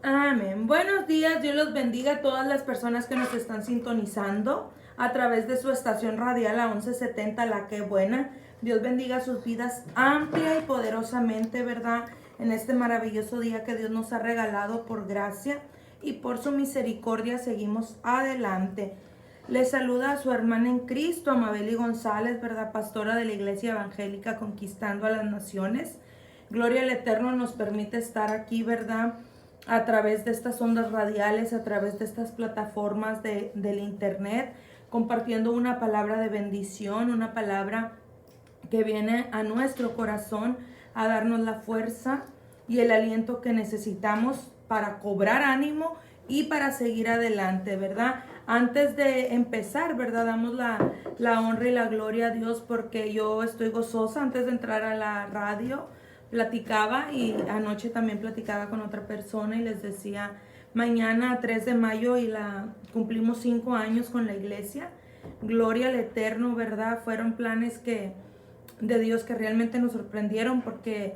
Amén. Buenos días, Dios los bendiga a todas las personas que nos están sintonizando a través de su estación radial la 1170, La Que Buena. Dios bendiga sus vidas amplia y poderosamente, ¿verdad? En este maravilloso día que Dios nos ha regalado por gracia y por su misericordia seguimos adelante. Les saluda a su hermana en Cristo, Amabeli González, ¿verdad? Pastora de la Iglesia Evangélica Conquistando a las Naciones. Gloria al Eterno nos permite estar aquí, ¿verdad? A través de estas ondas radiales, a través de estas plataformas del internet, compartiendo una palabra de bendición, una palabra que viene a nuestro corazón a darnos la fuerza y el aliento que necesitamos para cobrar ánimo y para seguir adelante, ¿verdad? Antes de empezar, ¿verdad? Damos la honra y la gloria a Dios porque yo estoy gozosa. Antes de entrar a la radio, platicaba y anoche también platicaba con otra persona y les decía, mañana 3 de mayo cumplimos 5 años con la iglesia. Gloria al Eterno, ¿verdad? Fueron planes de Dios que realmente nos sorprendieron porque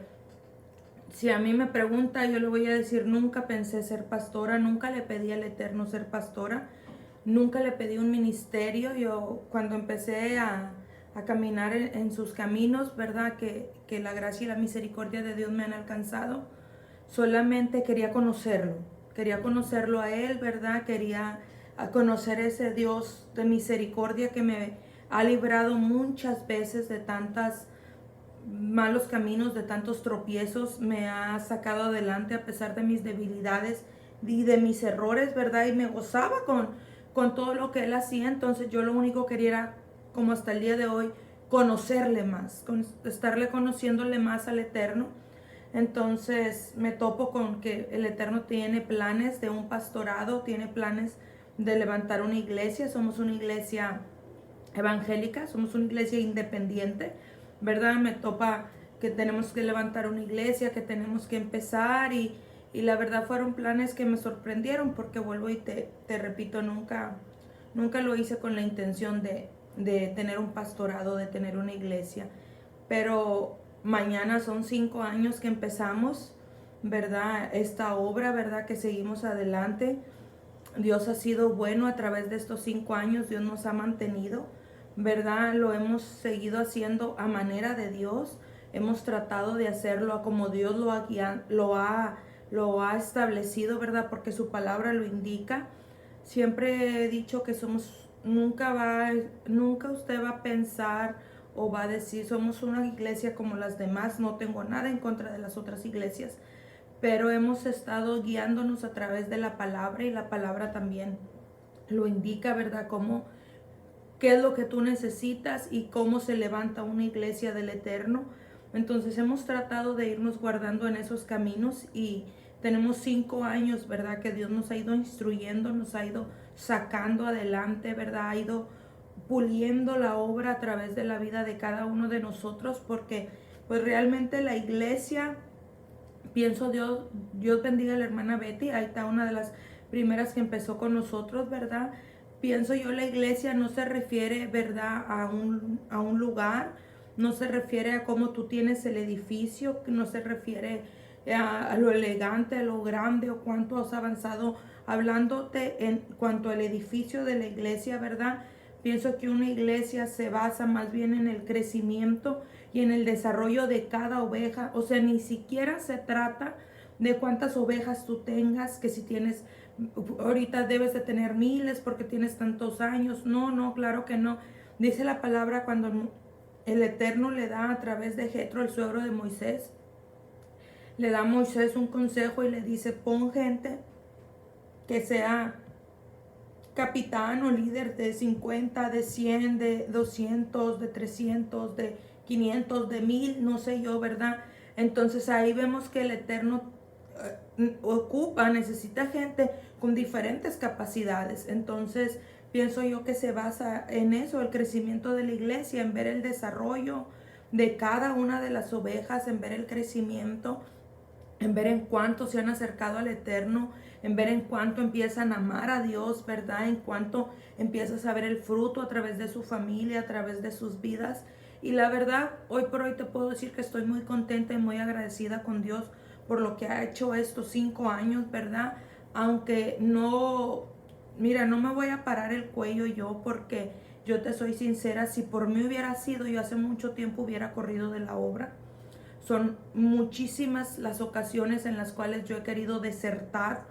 si a mí me pregunta, yo le voy a decir, nunca pensé ser pastora, nunca le pedí al Eterno ser pastora, nunca le pedí un ministerio. Yo cuando empecé a caminar en sus caminos, ¿verdad? Que la gracia y la misericordia de Dios me han alcanzado, solamente quería conocerlo a Él, ¿verdad? Quería conocer ese Dios de misericordia que me ha librado muchas veces de tantas malos caminos, de tantos tropiezos, me ha sacado adelante a pesar de mis debilidades y de mis errores, ¿verdad? Y me gozaba con todo lo que Él hacía. Entonces yo lo único que quería era, como hasta el día de hoy, conocerle más, estarle conociéndole más al Eterno. Entonces me topo con que el Eterno tiene planes de un pastorado, tiene planes de levantar una iglesia. Somos una iglesia evangélica, somos una iglesia independiente, ¿verdad? Me topa que tenemos que levantar una iglesia, que tenemos que empezar y la verdad fueron planes que me sorprendieron porque vuelvo y te repito, nunca lo hice con la intención de tener un pastorado, de tener una iglesia, pero mañana son 5 años que empezamos, ¿verdad? Esta obra, ¿verdad? Que seguimos adelante. Dios ha sido bueno a través de estos 5 años, Dios nos ha mantenido, ¿verdad? Lo hemos seguido haciendo a manera de Dios, hemos tratado de hacerlo como Dios lo ha establecido, ¿verdad? Porque su palabra lo indica. Siempre he dicho que nunca usted va a pensar o va a decir, somos una iglesia como las demás. No tengo nada en contra de las otras iglesias, pero hemos estado guiándonos a través de la palabra y la palabra también lo indica, ¿verdad? Qué es lo que tú necesitas y cómo se levanta una iglesia del Eterno. Entonces hemos tratado de irnos guardando en esos caminos y tenemos 5 años, ¿verdad? Que Dios nos ha ido instruyendo, nos ha ido sacando adelante, ¿verdad? Ha ido puliendo la obra a través de la vida de cada uno de nosotros porque pues realmente la iglesia, pienso Dios bendiga a la hermana Betty, ahí está una de las primeras que empezó con nosotros, ¿verdad? Pienso yo la iglesia no se refiere, ¿verdad? A un lugar, no se refiere a cómo tú tienes el edificio, no se refiere a lo elegante, a lo grande o cuánto has avanzado hablándote en cuanto al edificio de la iglesia, ¿verdad? Pienso que una iglesia se basa más bien en el crecimiento y en el desarrollo de cada oveja. O sea, ni siquiera se trata de cuántas ovejas tú tengas, que si tienes, ahorita debes de tener miles porque tienes tantos años. No, claro que no. Dice la palabra cuando el Eterno le da a través de Jetro, el suegro de Moisés, le da a Moisés un consejo y le dice, pon gente que sea capitán o líder de 50, de 100, de 200, de 300, de 500, de 1000, no sé yo, ¿verdad? Entonces ahí vemos que el Eterno necesita gente con diferentes capacidades. Entonces pienso yo que se basa en eso, el crecimiento de la iglesia, en ver el desarrollo de cada una de las ovejas, en ver el crecimiento, en ver en cuánto se han acercado al Eterno, en ver en cuánto empiezan a amar a Dios, ¿verdad? En cuánto empiezas a ver el fruto a través de su familia, a través de sus vidas. Y la verdad, hoy por hoy te puedo decir que estoy muy contenta y muy agradecida con Dios por lo que ha hecho estos 5 años, ¿verdad? Aunque no, mira, no me voy a parar el cuello yo, porque yo te soy sincera, si por mí hubiera sido, yo hace mucho tiempo hubiera corrido de la obra. Son muchísimas las ocasiones en las cuales yo he querido desertar,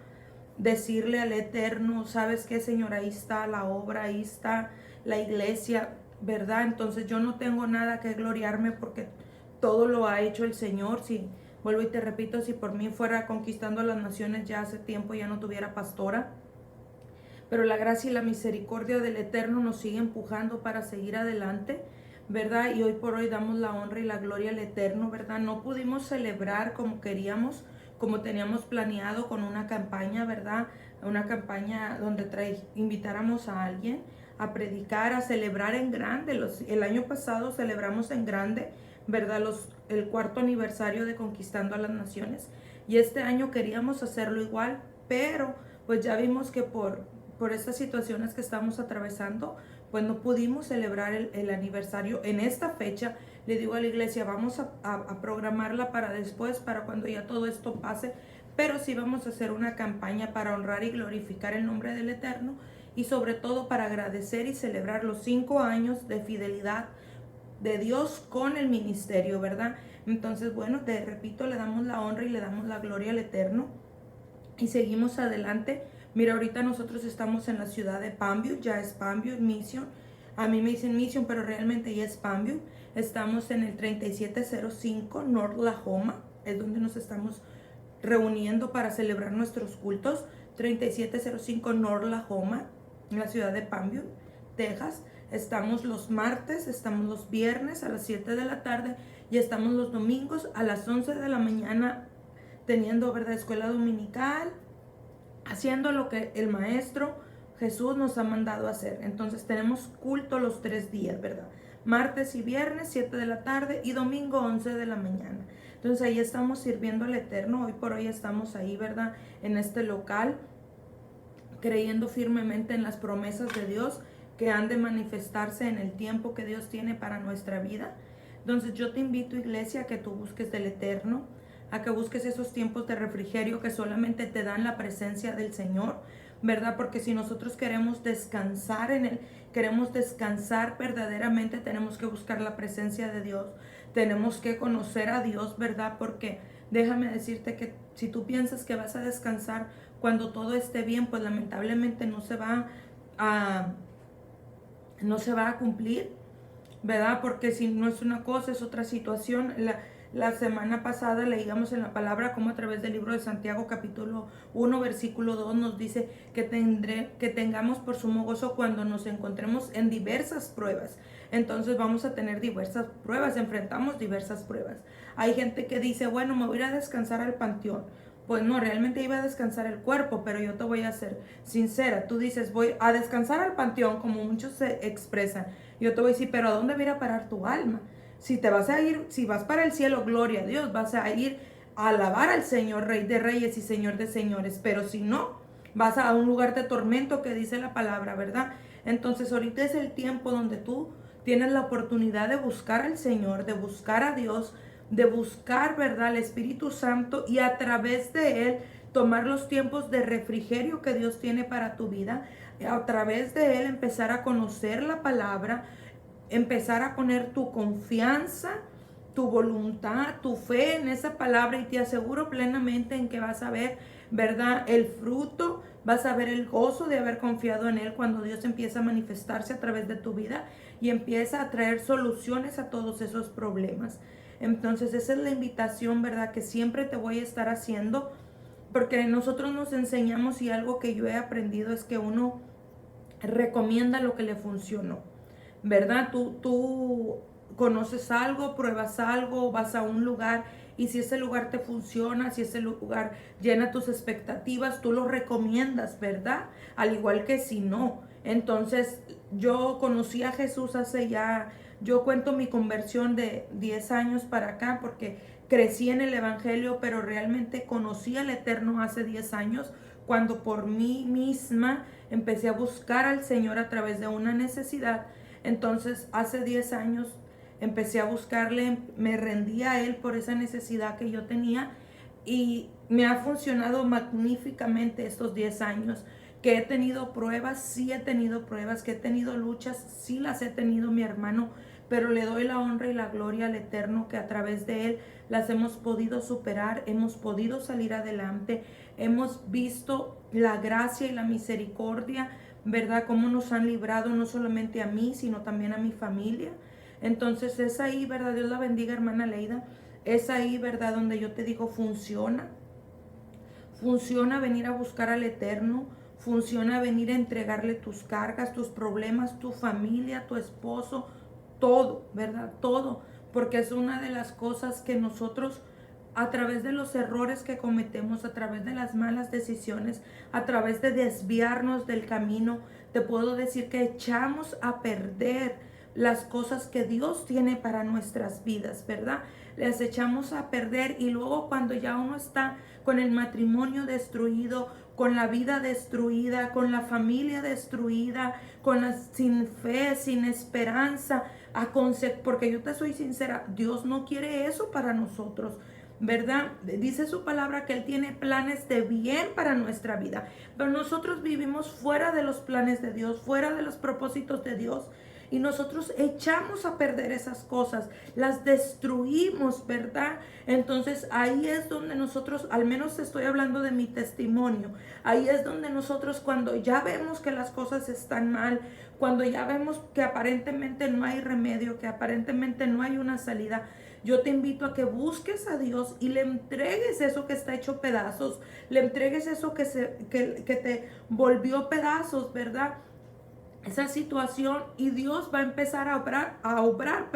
decirle al Eterno, ¿sabes qué, Señor? Ahí está la obra, ahí está la iglesia, ¿verdad? Entonces yo no tengo nada que gloriarme, porque todo lo ha hecho el Señor. Si vuelvo y te repito, si por mí fuera conquistando las naciones, ya hace tiempo ya no tuviera pastora. Pero la gracia y la misericordia del Eterno nos sigue empujando para seguir adelante, ¿verdad? Y hoy por hoy damos la honra y la gloria al Eterno, ¿verdad? No pudimos celebrar como queríamos, como teníamos planeado, con una campaña, ¿verdad? Una campaña donde invitáramos a alguien a predicar, a celebrar en grande. El año pasado celebramos en grande, ¿verdad? El 4º aniversario de Conquistando a las Naciones. Y este año queríamos hacerlo igual, pero pues ya vimos que por estas situaciones que estamos atravesando, pues no pudimos celebrar el aniversario en esta fecha. Le digo a la iglesia, vamos a programarla para después, para cuando ya todo esto pase, pero sí vamos a hacer una campaña para honrar y glorificar el nombre del Eterno, y sobre todo para agradecer y celebrar los 5 años de fidelidad de Dios con el ministerio, ¿verdad? Entonces, bueno, te repito, le damos la honra y le damos la gloria al Eterno y seguimos adelante. Mira, ahorita nosotros estamos en la ciudad de Palmview, ya es Palmview Mission. A mí me dicen Mission, pero realmente ya es Palmview. Estamos en el 3705 North Lahoma, es donde nos estamos reuniendo para celebrar nuestros cultos. 3705 North Lahoma, en la ciudad de Palmview, Texas. Estamos los martes, estamos los viernes a las 7 de la tarde y estamos los domingos a las 11 de la mañana teniendo, ¿verdad?, escuela dominical, haciendo lo que el Maestro Jesús nos ha mandado a hacer. Entonces tenemos culto los 3 días, ¿verdad? Martes y viernes, 7 de la tarde, y domingo, 11 de la mañana. Entonces ahí estamos sirviendo al Eterno. Hoy por hoy estamos ahí, ¿verdad?, en este local, creyendo firmemente en las promesas de Dios que han de manifestarse en el tiempo que Dios tiene para nuestra vida. Entonces yo te invito, iglesia, a que tú busques del Eterno, a que busques esos tiempos de refrigerio que solamente te dan la presencia del Señor, ¿verdad? Porque si nosotros queremos descansar en Él, queremos descansar verdaderamente, tenemos que buscar la presencia de Dios, tenemos que conocer a Dios, ¿verdad? Porque déjame decirte que si tú piensas que vas a descansar cuando todo esté bien, pues lamentablemente no se va a cumplir, ¿verdad? Porque si no es una cosa, es otra situación. La semana pasada leíamos en la palabra como a través del libro de Santiago capítulo 1 versículo 2 nos dice que tengamos por sumo gozo cuando nos encontremos en diversas pruebas. Entonces vamos a tener diversas pruebas, enfrentamos diversas pruebas. Hay gente que dice, bueno, me voy a ir a descansar al panteón. Pues no, realmente iba a descansar el cuerpo, pero yo te voy a ser sincera. Tú dices, voy a descansar al panteón, como muchos se expresan. Yo te voy a decir, pero ¿a dónde va a ir a parar tu alma? Si te vas a ir, si vas para el cielo, gloria a Dios, vas a ir a alabar al Señor, Rey de Reyes y Señor de Señores. Pero si no, vas a un lugar de tormento que dice la palabra, ¿verdad? Entonces ahorita es el tiempo donde tú tienes la oportunidad de buscar al Señor, de buscar a Dios, de buscar, ¿verdad?, al Espíritu Santo, y a través de Él tomar los tiempos de refrigerio que Dios tiene para tu vida. A través de Él empezar a conocer la palabra, empezar a poner tu confianza, tu voluntad, tu fe en esa palabra, y te aseguro plenamente en que vas a ver, ¿verdad?, el fruto, vas a ver el gozo de haber confiado en Él cuando Dios empieza a manifestarse a través de tu vida y empieza a traer soluciones a todos esos problemas. Entonces esa es la invitación, ¿verdad?, que siempre te voy a estar haciendo, porque nosotros nos enseñamos, y algo que yo he aprendido es que uno recomienda lo que le funcionó, ¿verdad? Tú conoces algo, pruebas algo, vas a un lugar, y si ese lugar te funciona, si ese lugar llena tus expectativas, tú lo recomiendas, ¿verdad? Al igual que si no. Entonces yo conocí a Jesús yo cuento mi conversión de 10 años para acá, porque crecí en el Evangelio, pero realmente conocí al Eterno hace 10 años, cuando por mí misma empecé a buscar al Señor a través de una necesidad. Entonces hace 10 años empecé a buscarle, me rendí a Él por esa necesidad que yo tenía, y me ha funcionado magníficamente estos 10 años. Que he tenido pruebas, sí he tenido pruebas, que he tenido luchas, sí las he tenido, mi hermano, pero le doy la honra y la gloria al Eterno que a través de Él las hemos podido superar, hemos podido salir adelante, hemos visto la gracia y la misericordia, ¿verdad? Cómo nos han librado no solamente a mí, sino también a mi familia. Entonces es ahí, ¿verdad? Dios la bendiga, hermana Leida. Es ahí, ¿verdad? Donde yo te digo, funciona. Funciona venir a buscar al Eterno. Funciona venir a entregarle tus cargas, tus problemas, tu familia, tu esposo, todo, ¿verdad? Todo. Porque es una de las cosas que nosotros, a través de los errores que cometemos, a través de las malas decisiones, a través de desviarnos del camino, te puedo decir que echamos a perder las cosas que Dios tiene para nuestras vidas, ¿verdad? Las echamos a perder y luego cuando ya uno está con el matrimonio destruido, con la vida destruida, con la familia destruida, sin fe, sin esperanza, porque yo te soy sincera, Dios no quiere eso para nosotros, ¿verdad? Dice su palabra que Él tiene planes de bien para nuestra vida, pero nosotros vivimos fuera de los planes de Dios, fuera de los propósitos de Dios. Y nosotros echamos a perder esas cosas, las destruimos, ¿verdad? Entonces ahí es donde nosotros, al menos estoy hablando de mi testimonio, ahí es donde nosotros cuando ya vemos que las cosas están mal, cuando ya vemos que aparentemente no hay remedio, que aparentemente no hay una salida, yo te invito a que busques a Dios y le entregues eso que está hecho pedazos, le entregues eso que te volvió pedazos, ¿verdad? Esa situación, y Dios va a empezar a obrar,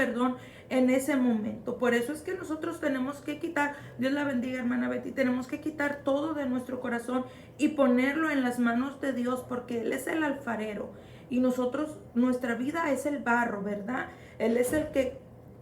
en ese momento. Por eso es que nosotros tenemos que quitar, Dios la bendiga, hermana Betty, tenemos que quitar todo de nuestro corazón y ponerlo en las manos de Dios, porque Él es el alfarero y nosotros, nuestra vida es el barro, ¿verdad? Él es el que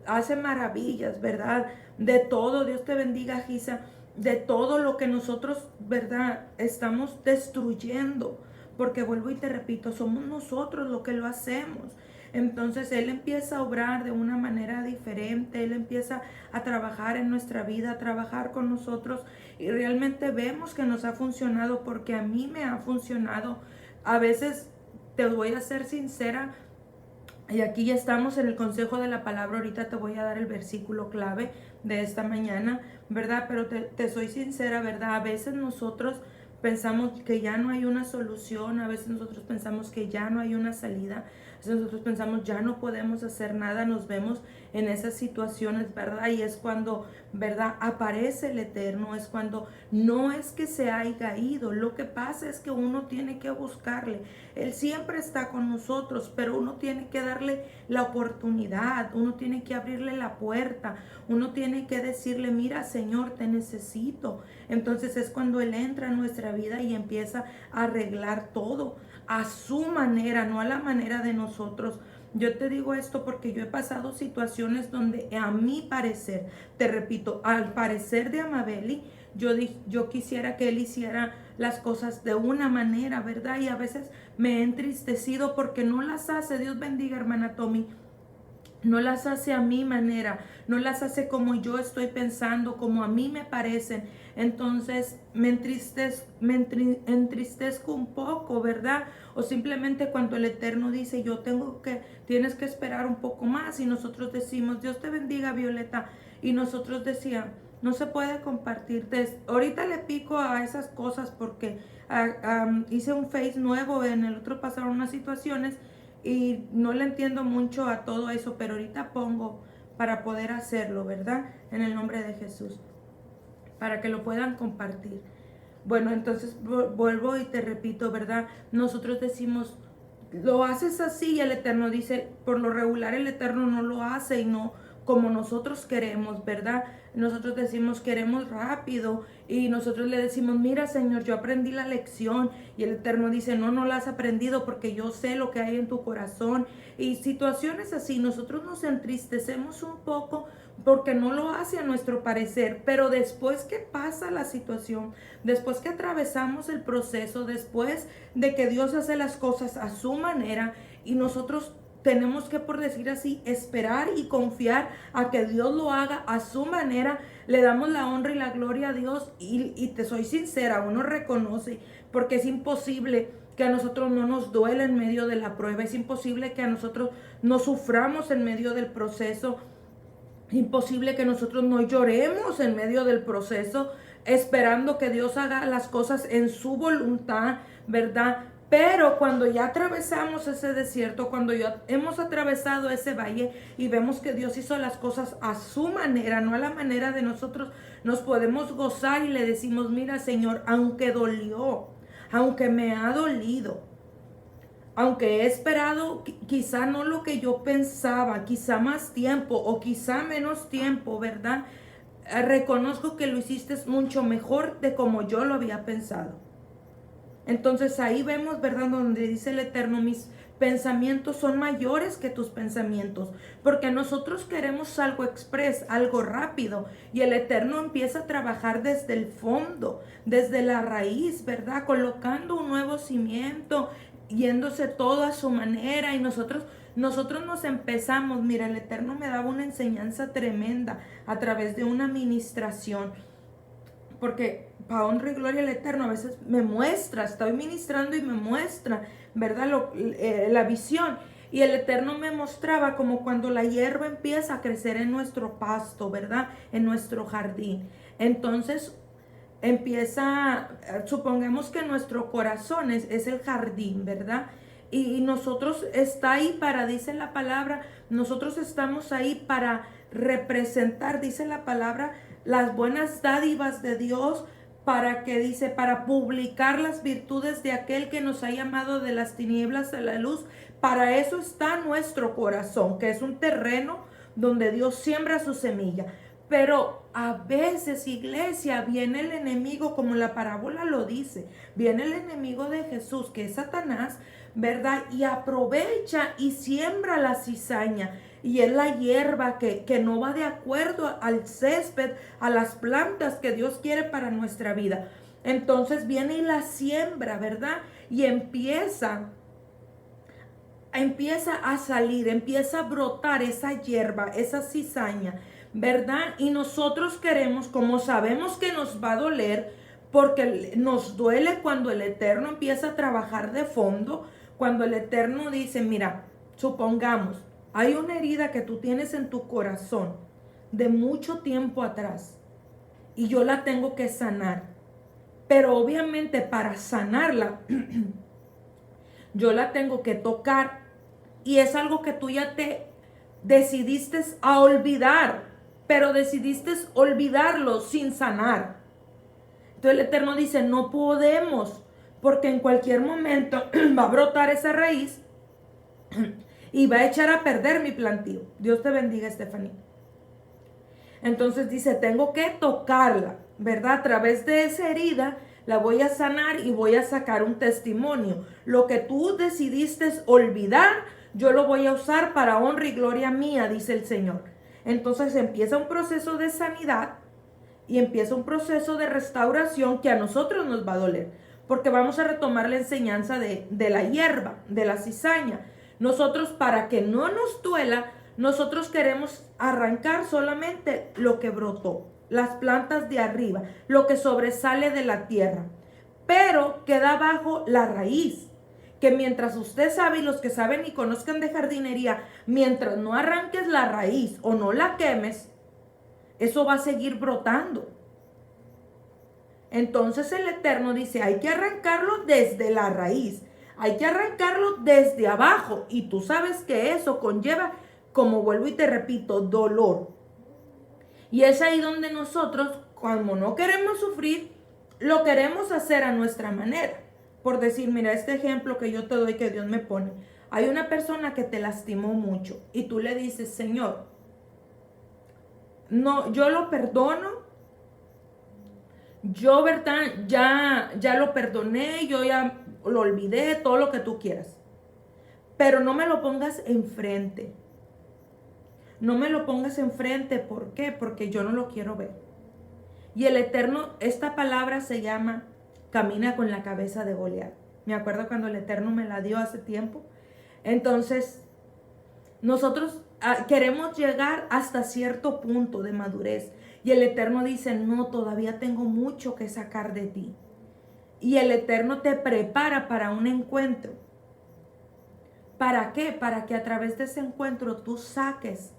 hace maravillas, ¿verdad? De todo, Dios te bendiga, Gisa, de todo lo que nosotros, ¿verdad? Estamos destruyendo. Porque vuelvo y te repito, somos nosotros los que lo hacemos. Entonces Él empieza a obrar de una manera diferente, Él empieza a trabajar en nuestra vida, a trabajar con nosotros y realmente vemos que nos ha funcionado, porque a mí me ha funcionado. A veces, te voy a ser sincera, y aquí ya estamos en el consejo de la palabra, ahorita te voy a dar el versículo clave de esta mañana, ¿verdad? Pero te soy sincera, ¿verdad? A veces nosotros pensamos que ya no hay una solución, a veces nosotros pensamos que ya no hay una salida, a veces nosotros pensamos ya no podemos hacer nada, nos vemos en esas situaciones, ¿verdad? Y es cuando, ¿verdad? Aparece el Eterno, es cuando no es que se haya ido, lo que pasa es que uno tiene que buscarle. Él siempre está con nosotros, pero uno tiene que darle la oportunidad, uno tiene que abrirle la puerta, uno tiene que decirle, mira, Señor, te necesito. Entonces es cuando Él entra a nuestra vida y empieza a arreglar todo a su manera, no a la manera de nosotros. Yo te digo esto porque yo he pasado situaciones donde a mi parecer, te repito, al parecer de Amabeli, yo quisiera que él hiciera las cosas de una manera, ¿verdad? Y a veces me he entristecido porque no las hace. Dios bendiga, hermana Tommy. No las hace a mi manera, no las hace como yo estoy pensando, como a mí me parecen. Entonces me entristezco un poco, ¿verdad? O simplemente cuando el Eterno dice, tienes que esperar un poco más. Y nosotros decimos, Dios te bendiga, Violeta. Y nosotros decíamos, no se puede compartir. Ahorita le pico a esas cosas porque hice un Face nuevo, en el otro pasaron unas situaciones y no le entiendo mucho a todo eso, pero ahorita pongo para poder hacerlo, ¿verdad? En el nombre de Jesús, para que lo puedan compartir. Bueno, entonces vuelvo y te repito, ¿verdad? Nosotros decimos, lo haces así, y el Eterno dice, por lo regular el Eterno no lo hace y no como nosotros queremos, ¿verdad? Nosotros decimos queremos rápido y nosotros le decimos, mira, Señor, yo aprendí la lección, y el Eterno dice, no la has aprendido porque yo sé lo que hay en tu corazón. Y situaciones así, nosotros nos entristecemos un poco porque no lo hace a nuestro parecer, pero después que pasa la situación, después que atravesamos el proceso, después de que Dios hace las cosas a su manera y nosotros tenemos que, por decir así, esperar y confiar a que Dios lo haga a su manera, le damos la honra y la gloria a Dios y te soy sincera, uno reconoce, porque es imposible que a nosotros no nos duele en medio de la prueba, es imposible que a nosotros no suframos en medio del proceso, es imposible que nosotros no lloremos en medio del proceso, esperando que Dios haga las cosas en su voluntad, ¿verdad? Pero cuando ya atravesamos ese desierto, cuando ya hemos atravesado ese valle y vemos que Dios hizo las cosas a su manera, no a la manera de nosotros, nos podemos gozar y le decimos, mira Señor, aunque dolió, aunque me ha dolido, aunque he esperado quizá no lo que yo pensaba, quizá más tiempo o quizá menos tiempo, ¿verdad? Reconozco que lo hiciste mucho mejor de como yo lo había pensado. Entonces ahí vemos, ¿verdad? Donde dice el Eterno, mis pensamientos son mayores que tus pensamientos, porque nosotros queremos algo express, algo rápido, y el Eterno empieza a trabajar desde el fondo, desde la raíz, ¿verdad? Colocando un nuevo cimiento, yéndose todo a su manera, y nosotros nos empezamos, mira, el Eterno me daba una enseñanza tremenda a través de una administración, porque para honra y gloria al Eterno a veces me muestra, estoy ministrando y me muestra, ¿verdad? La visión. Y el Eterno me mostraba como cuando la hierba empieza a crecer en nuestro pasto, ¿verdad? En nuestro jardín. Entonces empieza, supongamos que nuestro corazón es el jardín, ¿verdad? Y nosotros está ahí para, dice la palabra, nosotros estamos ahí para representar, dice la palabra, las buenas dádivas de Dios, para que dice, para publicar las virtudes de aquel que nos ha llamado de las tinieblas a la luz. Para eso está nuestro corazón, que es un terreno donde Dios siembra su semilla. Pero a veces, iglesia, viene el enemigo, como la parábola lo dice, viene el enemigo de Jesús, que es Satanás, ¿verdad? Y aprovecha y siembra la cizaña. Y es la hierba que no va de acuerdo al césped, a las plantas que Dios quiere para nuestra vida. Entonces viene y la siembra, ¿verdad? Y empieza a salir, empieza a brotar esa hierba, esa cizaña, ¿verdad? Y nosotros queremos, como sabemos que nos va a doler, porque nos duele cuando el Eterno empieza a trabajar de fondo, cuando el Eterno dice, mira, supongamos, hay una herida que tú tienes en tu corazón de mucho tiempo atrás y yo la tengo que sanar. Pero obviamente para sanarla, yo la tengo que tocar y es algo que tú ya te decidiste a olvidar, pero decidiste olvidarlo sin sanar. Entonces el Eterno dice, no podemos, porque en cualquier momento va a brotar esa raíz y va a echar a perder mi plantío. Dios te bendiga, Estefanía. Entonces dice, tengo que tocarla, ¿verdad? A través de esa herida la voy a sanar y voy a sacar un testimonio. Lo que tú decidiste olvidar, yo lo voy a usar para honra y gloria mía, dice el Señor. Entonces empieza un proceso de sanidad y empieza un proceso de restauración que a nosotros nos va a doler, porque vamos a retomar la enseñanza de la hierba, de la cizaña. Nosotros, para que no nos duela, nosotros queremos arrancar solamente lo que brotó, las plantas de arriba, lo que sobresale de la tierra. Pero queda abajo la raíz, que mientras usted sabe, y los que saben y conozcan de jardinería, mientras no arranques la raíz o no la quemes, eso va a seguir brotando. Entonces el Eterno dice, hay que arrancarlo desde la raíz. Hay que arrancarlo desde abajo. Y tú sabes que eso conlleva, como vuelvo y te repito, dolor. Y es ahí donde nosotros, cuando no queremos sufrir, lo queremos hacer a nuestra manera. Por decir, mira, este ejemplo que yo te doy, que Dios me pone. Hay una persona que te lastimó mucho y tú le dices, Señor, no, yo lo perdono. Yo, ¿verdad? Ya lo perdoné, yo ya lo olvidé, todo lo que tú quieras. Pero no me lo pongas enfrente. No me lo pongas enfrente, ¿por qué? Porque yo no lo quiero ver. Y el Eterno, esta palabra se llama camina con la cabeza de Goliat. Me acuerdo cuando el Eterno me la dio hace tiempo. Entonces, nosotros queremos llegar hasta cierto punto de madurez. Y el Eterno dice, no, todavía tengo mucho que sacar de ti. Y el Eterno te prepara para un encuentro. ¿Para qué? Para que a través de ese encuentro tú saques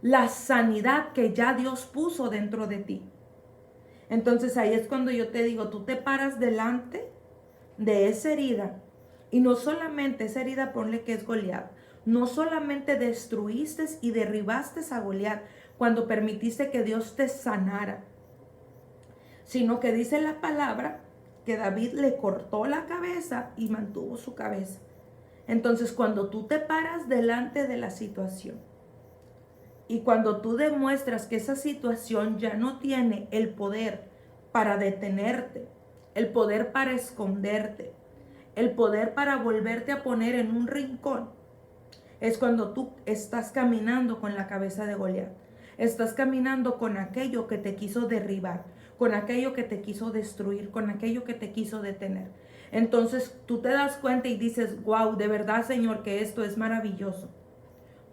la sanidad que ya Dios puso dentro de ti. Entonces ahí es cuando yo te digo, tú te paras delante de esa herida. Y no solamente esa herida, ponle que es Goliat. No solamente destruiste y derribaste a Goliat cuando permitiste que Dios te sanara, sino que dice la palabra que David le cortó la cabeza y mantuvo su cabeza. Entonces, cuando tú te paras delante de la situación y cuando tú demuestras que esa situación ya no tiene el poder para detenerte, el poder para esconderte, el poder para volverte a poner en un rincón, es cuando tú estás caminando con la cabeza de Goliat. Estás caminando con aquello que te quiso derribar, con aquello que te quiso destruir, con aquello que te quiso detener. Entonces tú te das cuenta y dices, wow, de verdad, Señor, que esto es maravilloso.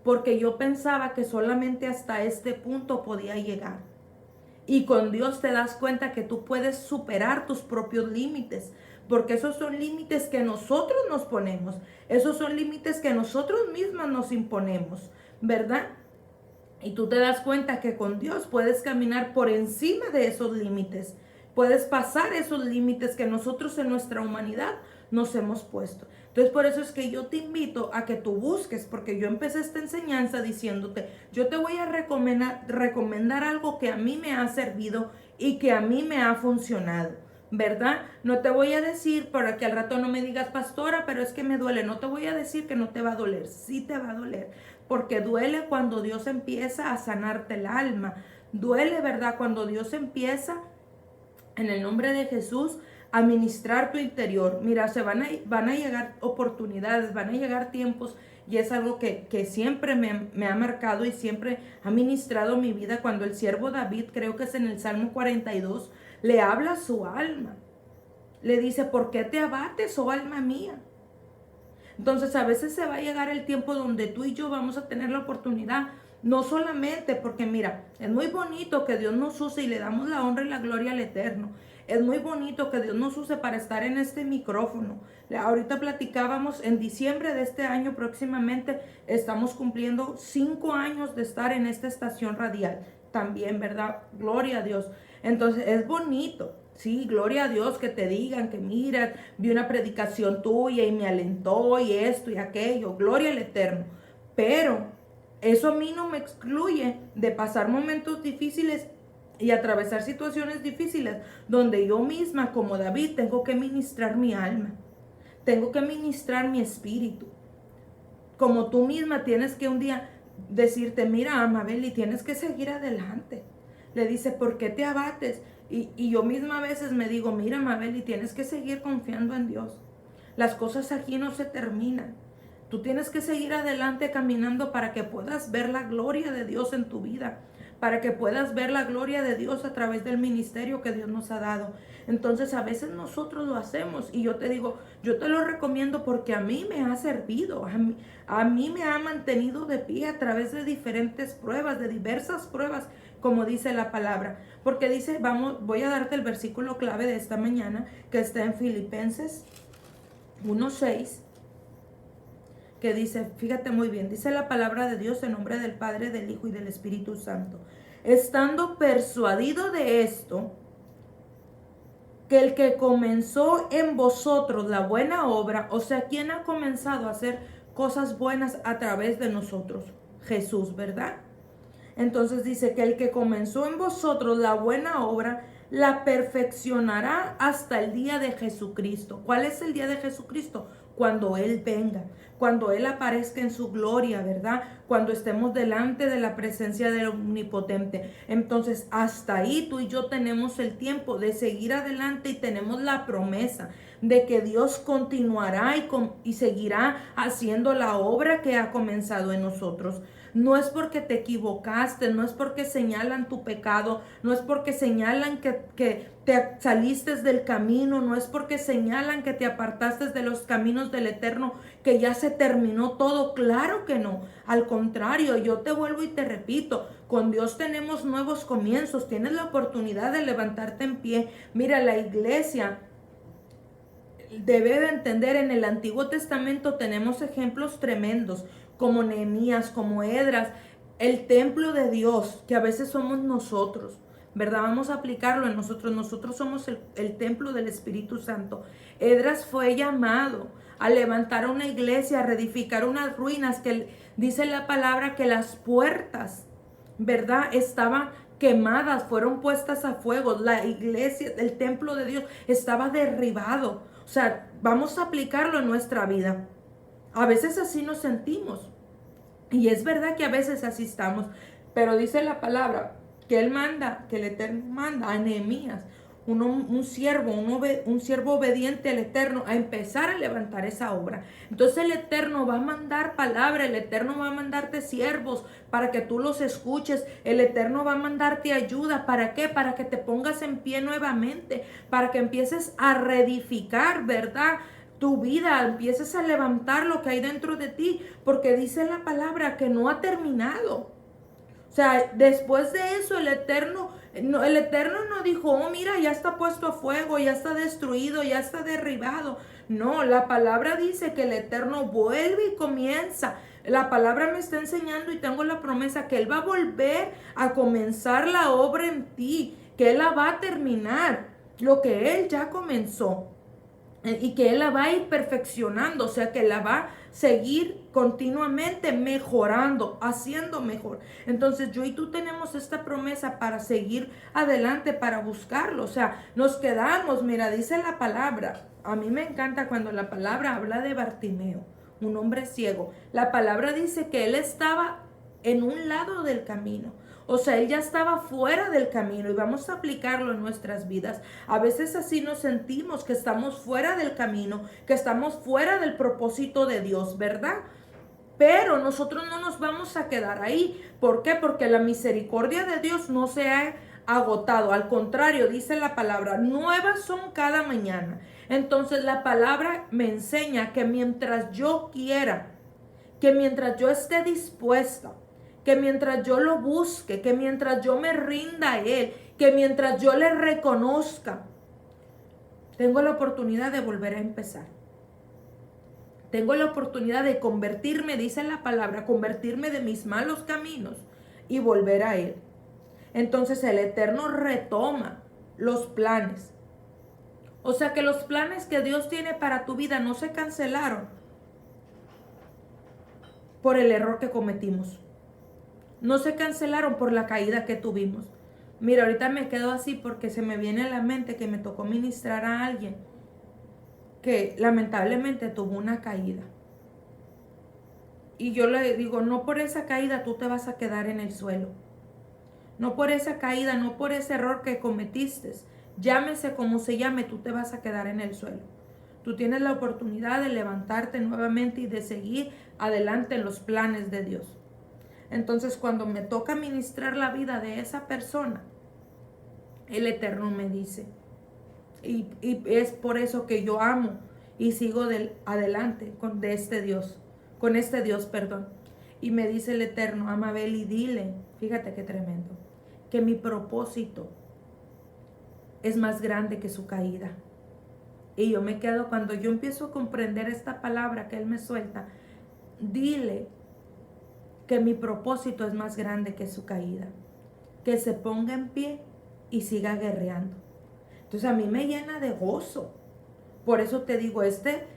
Porque yo pensaba que solamente hasta este punto podía llegar. Y con Dios te das cuenta que tú puedes superar tus propios límites. Porque esos son límites que nosotros nos ponemos. Esos son límites que nosotros mismos nos imponemos, ¿verdad? Y tú te das cuenta que con Dios puedes caminar por encima de esos límites. Puedes pasar esos límites que nosotros en nuestra humanidad nos hemos puesto. Entonces por eso es que yo te invito a que tú busques, porque yo empecé esta enseñanza diciéndote, yo te voy a recomendar algo que a mí me ha servido y que a mí me ha funcionado, ¿verdad? No te voy a decir para que al rato no me digas, pastora, pero es que me duele. No te voy a decir que no te va a doler, sí te va a doler, porque duele cuando Dios empieza a sanarte el alma. Duele, ¿verdad? Cuando Dios empieza, en el nombre de Jesús, a ministrar tu interior. Mira, van a llegar oportunidades, van a llegar tiempos, y es algo que siempre me ha marcado y siempre ha ministrado mi vida. Cuando el siervo David, creo que es en el Salmo 42, le habla a su alma. Le dice, ¿por qué te abates, oh alma mía? Entonces a veces se va a llegar el tiempo donde tú y yo vamos a tener la oportunidad. No solamente porque mira, es muy bonito que Dios nos use y le damos la honra y la gloria al Eterno. Es muy bonito que Dios nos use para estar en este micrófono. Ahorita platicábamos en diciembre de este año próximamente, estamos cumpliendo 5 años de estar en esta estación radial. También, ¿verdad? Gloria a Dios. Entonces es bonito. Sí, gloria a Dios que te digan que mira, vi una predicación tuya y me alentó y esto y aquello. Gloria al Eterno. Pero eso a mí no me excluye de pasar momentos difíciles y atravesar situaciones difíciles donde yo misma, como David, tengo que ministrar mi alma. Tengo que ministrar mi espíritu. Como tú misma tienes que un día decirte, mira, Amabel, y tienes que seguir adelante. Le dice, ¿por qué te abates? Y yo misma a veces me digo, mira, Amabel, y tienes que seguir confiando en Dios. Las cosas aquí no se terminan. Tú tienes que seguir adelante caminando para que puedas ver la gloria de Dios en tu vida, para que puedas ver la gloria de Dios a través del ministerio que Dios nos ha dado. Entonces a veces nosotros lo hacemos y yo te digo, yo te lo recomiendo porque a mí me ha servido, a mí me ha mantenido de pie a través de diferentes pruebas, de diversas pruebas, como dice la palabra. Porque dice, voy a darte el versículo clave de esta mañana, que está en Filipenses 1:6. Que dice, fíjate muy bien, dice la palabra de Dios en nombre del Padre, del Hijo y del Espíritu Santo. Estando persuadido de esto, que el que comenzó en vosotros la buena obra, o sea, ¿quién ha comenzado a hacer cosas buenas a través de nosotros? Jesús, ¿verdad? Entonces dice que el que comenzó en vosotros la buena obra, la perfeccionará hasta el día de Jesucristo. ¿Cuál es el día de Jesucristo? Cuando Él venga, cuando Él aparezca en su gloria, ¿verdad? Cuando estemos delante de la presencia del Omnipotente. Entonces, hasta ahí tú y yo tenemos el tiempo de seguir adelante y tenemos la promesa de que Dios continuará y seguirá haciendo la obra que ha comenzado en nosotros. No es porque te equivocaste, no es porque señalan tu pecado, no es porque señalan que te saliste del camino, no es porque señalan que te apartaste de los caminos del Eterno, que ya se terminó todo. Claro que no. Al contrario, yo te vuelvo y te repito, con Dios tenemos nuevos comienzos, tienes la oportunidad de levantarte en pie. Mira, la iglesia debe de entender, en el Antiguo Testamento tenemos ejemplos tremendos, como Nehemías, como Esdras, el templo de Dios, que a veces somos nosotros, ¿verdad? Vamos a aplicarlo en nosotros. Nosotros somos el templo del Espíritu Santo. Esdras fue llamado a levantar una iglesia, a reedificar unas ruinas que dice la palabra que las puertas, ¿verdad?, estaban quemadas, fueron puestas a fuego. La iglesia, el templo de Dios estaba derribado. O sea, vamos a aplicarlo en nuestra vida. A veces así nos sentimos. Y es verdad que a veces así estamos. Pero dice la palabra que Él manda, que el Eterno manda a Nehemías, un siervo obediente al Eterno, a empezar a levantar esa obra. Entonces el Eterno va a mandar palabra, el Eterno va a mandarte siervos para que tú los escuches, el Eterno va a mandarte ayuda. ¿Para qué? Para que te pongas en pie nuevamente, para que empieces a reedificar, ¿verdad?, tu vida, empieces a levantar lo que hay dentro de ti, porque dice la palabra que no ha terminado. O sea, después de eso el Eterno no dijo, oh, mira, ya está puesto a fuego, ya está destruido, ya está derribado. No, la palabra dice que el Eterno vuelve y comienza. La palabra me está enseñando y tengo la promesa que Él va a volver a comenzar la obra en ti, que Él la va a terminar, lo que Él ya comenzó. Y que Él la va a ir perfeccionando, o sea que la va a seguir continuamente mejorando, haciendo mejor. Entonces yo y tú tenemos esta promesa para seguir adelante, para buscarlo. O sea, nos quedamos, mira, dice la palabra. A mí me encanta cuando la palabra habla de Bartimeo, un hombre ciego. La palabra dice que él estaba en un lado del camino. O sea, él ya estaba fuera del camino, y vamos a aplicarlo en nuestras vidas. A veces así nos sentimos, que estamos fuera del camino, que estamos fuera del propósito de Dios, ¿verdad? Pero nosotros no nos vamos a quedar ahí. ¿Por qué? Porque la misericordia de Dios no se ha agotado. Al contrario, dice la palabra, nuevas son cada mañana. Entonces la palabra me enseña que mientras yo quiera, que mientras yo esté dispuesta, que mientras yo lo busque, que mientras yo me rinda a Él, que mientras yo le reconozca, tengo la oportunidad de volver a empezar. Tengo la oportunidad de convertirme, dice la palabra, convertirme de mis malos caminos y volver a Él. Entonces el Eterno retoma los planes. O sea que los planes que Dios tiene para tu vida no se cancelaron por el error que cometimos. No se cancelaron por la caída que tuvimos. Mira, ahorita me quedo así porque se me viene a la mente que me tocó ministrar a alguien que lamentablemente tuvo una caída. Y yo le digo, no por esa caída tú te vas a quedar en el suelo. No por esa caída, no por ese error que cometiste. Llámese como se llame, tú te vas a quedar en el suelo. Tú tienes la oportunidad de levantarte nuevamente y de seguir adelante en los planes de Dios. Entonces, cuando me toca ministrar la vida de esa persona, el Eterno me dice, y es por eso que yo amo y sigo adelante con este Dios, perdón. Y me dice el Eterno, Amabel, y dile, fíjate qué tremendo, que mi propósito es más grande que su caída. Y yo me quedo, cuando yo empiezo a comprender esta palabra que Él me suelta, dile que mi propósito es más grande que su caída, que se ponga en pie y siga guerreando. Entonces a mí me llena de gozo. Por eso te digo, este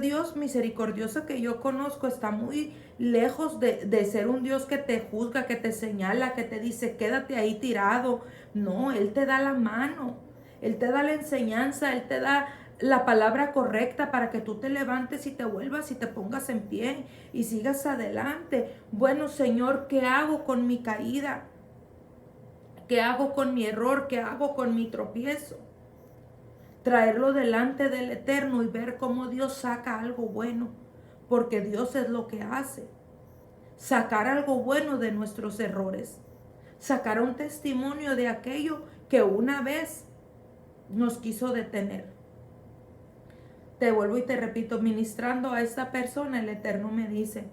Dios misericordioso que yo conozco está muy lejos de ser un Dios que te juzga, que te señala, que te dice quédate ahí tirado. No, Él te da la mano, Él te da la enseñanza, Él te da la palabra correcta para que tú te levantes y te vuelvas y te pongas en pie y sigas adelante. Bueno, Señor, ¿qué hago con mi caída? ¿Qué hago con mi error? ¿Qué hago con mi tropiezo? Traerlo delante del Eterno y ver cómo Dios saca algo bueno, porque Dios es lo que hace. Sacar algo bueno de nuestros errores. Sacar un testimonio de aquello que una vez nos quiso detener. Te vuelvo y te repito, ministrando a esta persona, el Eterno me dice,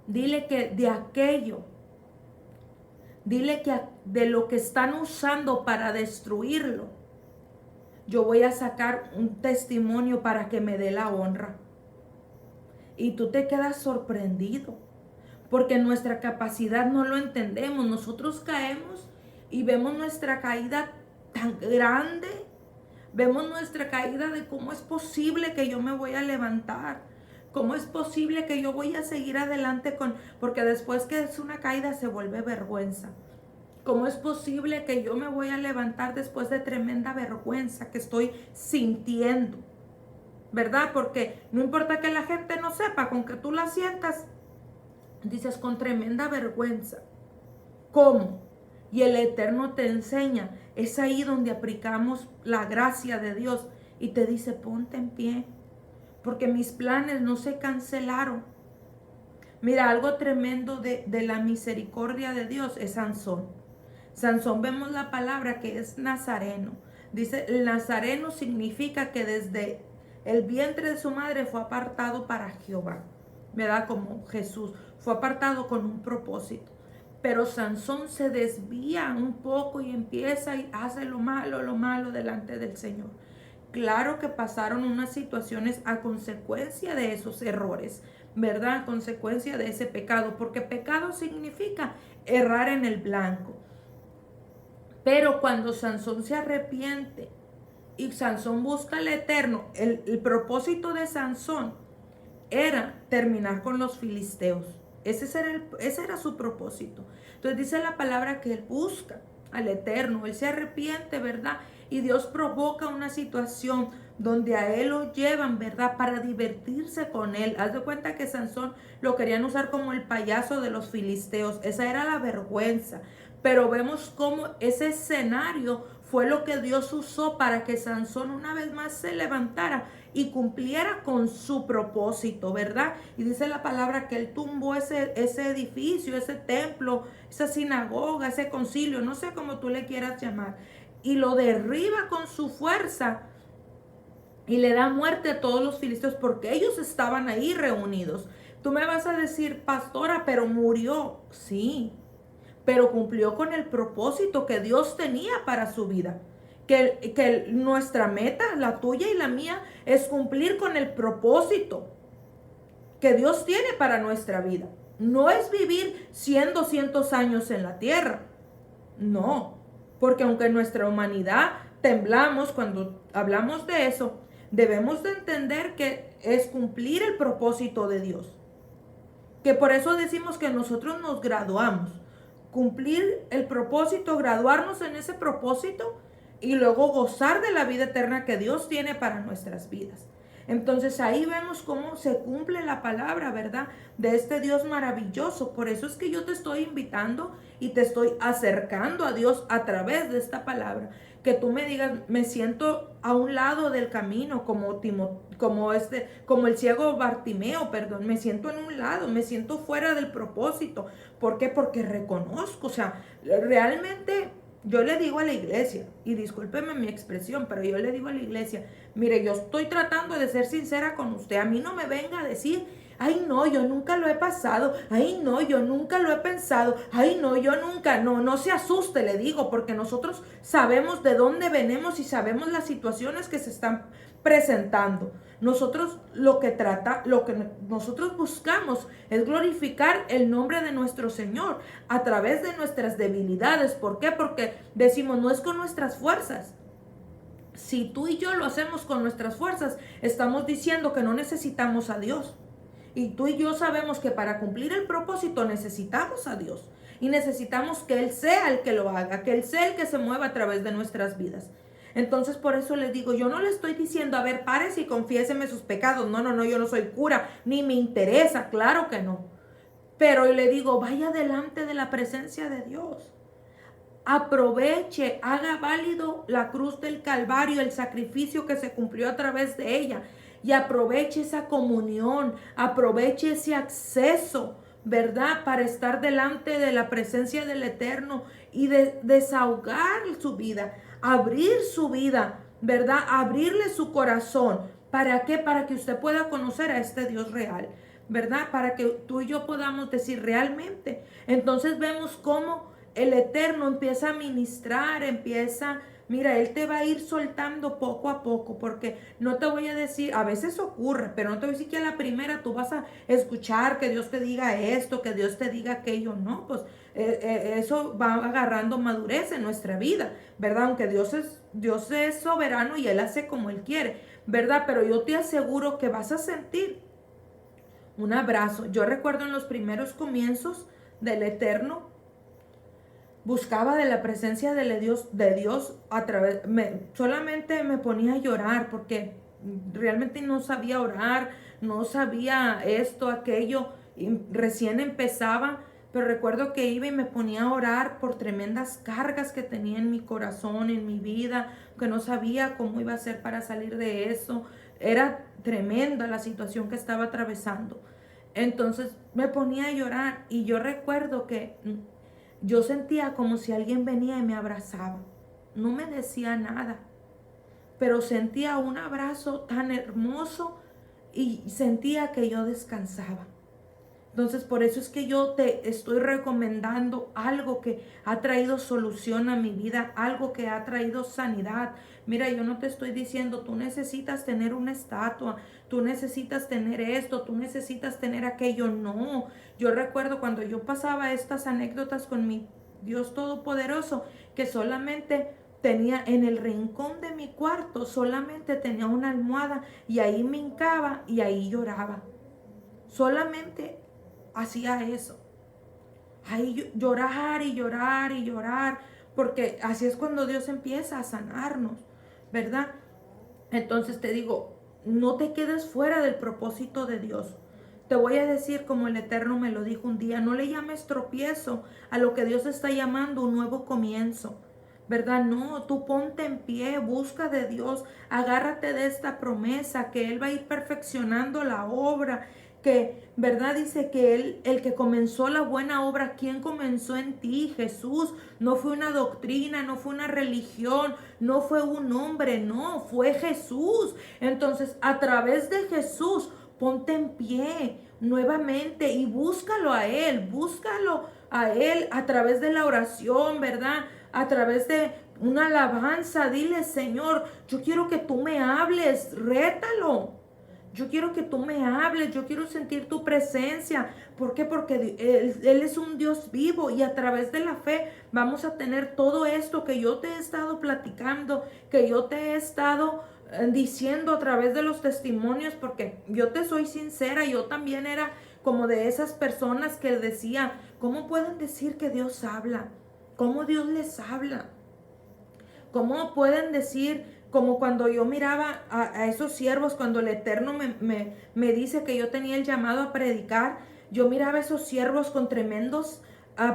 dile que de aquello, dile que de lo que están usando para destruirlo, yo voy a sacar un testimonio para que me dé la honra. Y tú te quedas sorprendido, porque nuestra capacidad no lo entendemos. Nosotros caemos y vemos nuestra caída tan grande, vemos nuestra caída de cómo es posible que yo me voy a levantar, cómo es posible que yo voy a seguir adelante porque después que es una caída se vuelve vergüenza. ¿Cómo es posible que yo me voy a levantar después de tremenda vergüenza que estoy sintiendo? ¿Verdad? Porque no importa que la gente no sepa, con que tú la sientas, dices con tremenda vergüenza. ¿Cómo? Y el Eterno te enseña. Es ahí donde aplicamos la gracia de Dios y te dice, ponte en pie, porque mis planes no se cancelaron. Mira, algo tremendo de la misericordia de Dios es Sansón. Sansón, vemos la palabra que es nazareno. Dice, el nazareno significa que desde el vientre de su madre fue apartado para Jehová, ¿verdad? Como Jesús, fue apartado con un propósito. Pero Sansón se desvía un poco y empieza y hace lo malo delante del Señor. Claro que pasaron unas situaciones a consecuencia de esos errores, ¿verdad? A consecuencia de ese pecado, porque pecado significa errar en el blanco. Pero cuando Sansón se arrepiente y Sansón busca al Eterno, el propósito de Sansón era terminar con los filisteos. Ese era su propósito. Entonces dice la palabra que él busca al Eterno, él se arrepiente, ¿verdad? Y Dios provoca una situación donde a él lo llevan, ¿verdad? Para divertirse con él. Haz de cuenta que Sansón lo querían usar como el payaso de los filisteos. Esa era la vergüenza. Pero vemos cómo ese escenario fue lo que Dios usó para que Sansón una vez más se levantara y cumpliera con su propósito, ¿verdad? Y dice la palabra que él tumbó ese edificio, ese templo, esa sinagoga, ese concilio, no sé cómo tú le quieras llamar, y lo derriba con su fuerza y le da muerte a todos los filisteos porque ellos estaban ahí reunidos. Tú me vas a decir, pastora, pero murió. Sí, pero cumplió con el propósito que Dios tenía para su vida. Que nuestra meta, la tuya y la mía, es cumplir con el propósito que Dios tiene para nuestra vida. No es vivir 100, 200 años en la tierra. No, porque aunque en nuestra humanidad temblamos cuando hablamos de eso, debemos de entender que es cumplir el propósito de Dios. Que por eso decimos que nosotros nos graduamos. Cumplir el propósito, graduarnos en ese propósito y luego gozar de la vida eterna que Dios tiene para nuestras vidas. Entonces ahí vemos cómo se cumple la palabra, ¿verdad? De este Dios maravilloso. Por eso es que yo te estoy invitando y te estoy acercando a Dios a través de esta palabra. Que tú me digas, me siento a un lado del camino como el ciego Bartimeo, perdón, me siento en un lado, me siento fuera del propósito. ¿Por qué? Porque reconozco, o sea, realmente yo le digo a la iglesia, y discúlpeme mi expresión, pero yo le digo a la iglesia, mire, yo estoy tratando de ser sincera con usted, a mí no me venga a decir, ay no, yo nunca lo he pasado, ay no, yo nunca lo he pensado, ay no, yo nunca, no se asuste, le digo, porque nosotros sabemos de dónde venimos y sabemos las situaciones que se están presentando. Nosotros lo que nosotros buscamos es glorificar el nombre de nuestro Señor a través de nuestras debilidades. ¿Por qué? Porque decimos, no es con nuestras fuerzas. Si tú y yo lo hacemos con nuestras fuerzas, estamos diciendo que no necesitamos a Dios. Y tú y yo sabemos que para cumplir el propósito necesitamos a Dios. Y necesitamos que Él sea el que lo haga, que Él sea el que se mueva a través de nuestras vidas. Entonces por eso le digo, yo no le estoy diciendo, a ver, párese y confiéseme sus pecados. No, yo no soy cura, ni me interesa, claro que no. Pero le digo, vaya delante de la presencia de Dios. Aproveche, haga válido la cruz del Calvario, el sacrificio que se cumplió a través de ella. Y aproveche esa comunión, aproveche ese acceso, ¿verdad? Para estar delante de la presencia del Eterno y desahogar su vida. abrir su vida, ¿verdad? Abrirle su corazón. ¿Para qué? Para que usted pueda conocer a este Dios real, ¿verdad? Para que tú y yo podamos decir realmente. Entonces vemos cómo el Eterno empieza a ministrar, mira, Él te va a ir soltando poco a poco, porque no te voy a decir, a veces ocurre, pero no te voy a decir que a la primera tú vas a escuchar que Dios te diga esto, que Dios te diga aquello, no, pues eso va agarrando madurez en nuestra vida, ¿verdad? Aunque Dios es soberano y Él hace como Él quiere, ¿verdad? Pero yo te aseguro que vas a sentir un abrazo. Yo recuerdo en los primeros comienzos del Eterno, buscaba de la presencia de Dios a través, solamente me ponía a llorar porque realmente no sabía orar, no sabía esto, aquello, y recién empezaba, pero recuerdo que iba y me ponía a orar por tremendas cargas que tenía en mi corazón, en mi vida, que no sabía cómo iba a hacer para salir de eso. Era tremenda la situación que estaba atravesando. Entonces me ponía a llorar y yo recuerdo que yo sentía como si alguien venía y me abrazaba. No me decía nada, pero sentía un abrazo tan hermoso y sentía que yo descansaba. Entonces, por eso es que yo te estoy recomendando algo que ha traído solución a mi vida, algo que ha traído sanidad. Mira, yo no te estoy diciendo, tú necesitas tener una estatua, tú necesitas tener esto, tú necesitas tener aquello. No, yo recuerdo cuando yo pasaba estas anécdotas con mi Dios Todopoderoso, que solamente tenía en el rincón de mi cuarto, solamente tenía una almohada y ahí me hincaba y ahí lloraba. Solamente hacía eso. Ahí llorar y llorar y llorar, porque así es cuando Dios empieza a sanarnos, ¿verdad? Entonces te digo, no te quedes fuera del propósito de Dios. Te voy a decir como el Eterno me lo dijo un día, no le llames tropiezo a lo que Dios está llamando un nuevo comienzo, ¿verdad? No, tú ponte en pie, busca de Dios, agárrate de esta promesa que Él va a ir perfeccionando la obra, que, ¿verdad? Dice que Él, el que comenzó la buena obra, ¿quién comenzó en ti? Jesús. No fue una doctrina, no fue una religión, no fue un hombre, no, fue Jesús. Entonces, a través de Jesús, ponte en pie nuevamente y búscalo a Él a través de la oración, ¿verdad? A través de una alabanza, dile, Señor, yo quiero que tú me hables, rétalo. Yo quiero que tú me hables, yo quiero sentir tu presencia. ¿Por qué? Porque Él es un Dios vivo y a través de la fe vamos a tener todo esto que yo te he estado platicando, que yo te he estado diciendo a través de los testimonios, porque yo te soy sincera, yo también era como de esas personas que decía, ¿cómo pueden decir que Dios habla? ¿Cómo Dios les habla? ¿Cómo pueden decir, como cuando yo miraba a esos siervos, cuando el Eterno me dice que yo tenía el llamado a predicar, yo miraba a esos siervos con tremendos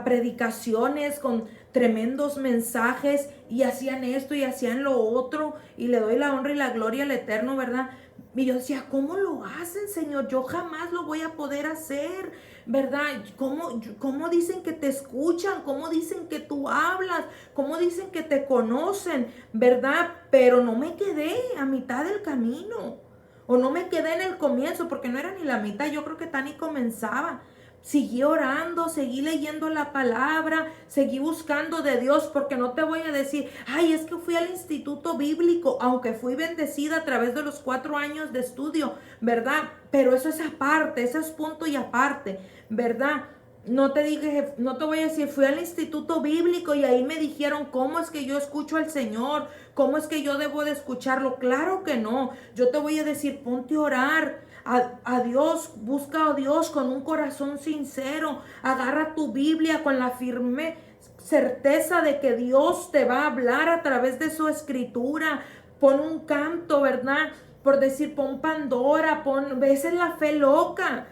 predicaciones, con tremendos mensajes, y hacían esto y hacían lo otro, y le doy la honra y la gloria al Eterno, ¿verdad? Y yo decía, ¿cómo lo hacen, Señor? Yo jamás lo voy a poder hacer, ¿verdad? ¿Cómo dicen que te escuchan? ¿Cómo dicen que tú hablas? ¿Cómo dicen que te conocen? ¿Verdad? Pero no me quedé a mitad del camino. O no me quedé en el comienzo, porque no era ni la mitad, yo creo que tan y comenzaba. Seguí orando, seguí leyendo la palabra, seguí buscando de Dios, porque no te voy a decir, ay, es que fui al instituto bíblico, aunque fui bendecida a través de los 4 años de estudio, ¿verdad? Pero eso es aparte, eso es punto y aparte, ¿verdad? No te voy a decir, fui al instituto bíblico y ahí me dijeron cómo es que yo escucho al Señor, cómo es que yo debo de escucharlo. Claro que no. Yo te voy a decir, ponte a orar a Dios, busca a Dios con un corazón sincero, agarra tu Biblia con la firme certeza de que Dios te va a hablar a través de su escritura. Pon un canto, ¿verdad? Por decir, pon Pandora, esa es la fe loca,